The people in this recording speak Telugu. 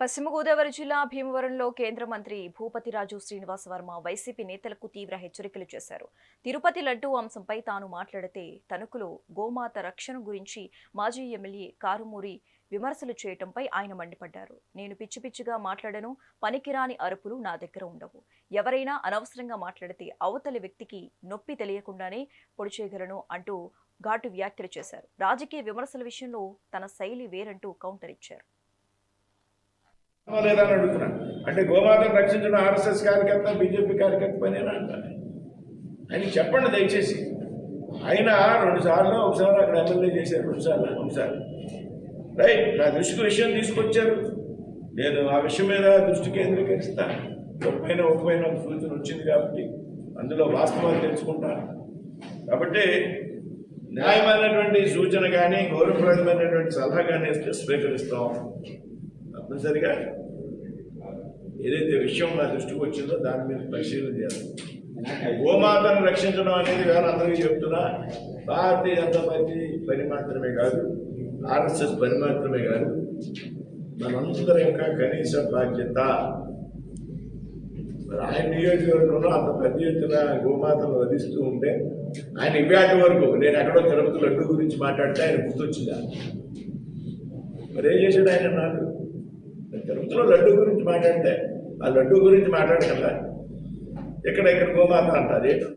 పశ్చిమ గోదావరి జిల్లా భీమవరంలో కేంద్ర మంత్రి భూపతిరాజు శ్రీనివాస్ వర్మ వైసీపీ నేతలకు తీవ్ర హెచ్చరికలు చేశారు. తిరుపతి లడ్డూ అంశంపై తాను మాట్లాడితే తణుకులో గోమాత రక్షణ గురించి మాజీ ఎమ్మెల్యే కారుమూరి విమర్శలు చేయటంపై ఆయన మండిపడ్డారు. నేను పిచ్చి పిచ్చిగా మాట్లాడను, పనికిరాని అరుపులు నా దగ్గర ఉండవు. ఎవరైనా అనవసరంగా మాట్లాడితే అవతలి వ్యక్తికి నొప్పి తెలియకుండానే పొడి చేయగలను అంటూ ఘాటు వ్యాఖ్యలు చేశారు. రాజకీయ విమర్శల విషయంలో తన శైలి వేరంటూ కౌంటర్ ఇచ్చారు. లేదని అడుగుతున్నా. అంటే గోమాతను రక్షించడం ఆర్ఎస్ఎస్ కార్యకర్త బీజేపీ కార్యకర్త పనేనా అంటాను. ఆయన చెప్పండి దయచేసి. ఆయన 2 సార్లు ఒకసారి అక్కడ ఎమ్మెల్యే చేశారు, 2 సార్లు ఒకసారి రైట్ నా దృష్టికి విషయం తీసుకొచ్చారు. నేను ఆ విషయం మీద దృష్టి కేంద్రీకరిస్తాను. ఒప్పైన సూచన వచ్చింది కాబట్టి అందులో వాస్తవాలు తెలుసుకుంటాను. కాబట్టి న్యాయమైనటువంటి సూచన కానీ గౌరవప్రదమైనటువంటి సలహా కానీ స్వీకరిస్తాం. తప్పనిసరిగా ఏదైతే విషయం నా దృష్టికి వచ్చిందో దాని మీద పరిశీలన చేయాలి. గోమాతను రక్షించడం అనేది వేరే అందరికీ చెప్తున్నా, భారతీయ జనతా పార్టీ పని మాత్రమే కాదు, ఆర్ఎస్ఎస్ పని మాత్రమే కాదు, మనందరం యొక్క కనీస బాధ్యత. ఆయన నియోజకవర్గంలో అంత పెద్ద ఎత్తున గోమాతను వధిస్తూ ఉంటే ఆయన ఇవ్వాటి వరకు నేను ఎక్కడో తిరుపతి లడ్డు గురించి మాట్లాడితే ఆయన గుర్తొచ్చిందా? మరి ఏం చేశాడు ఆయన? నాకు తిరుపతిలో లడ్డు గురించి మాట్లాడితే ఆ లడ్డు గురించి మాట్లాడగలరా? ఇక్కడ గోమాత అంటారు.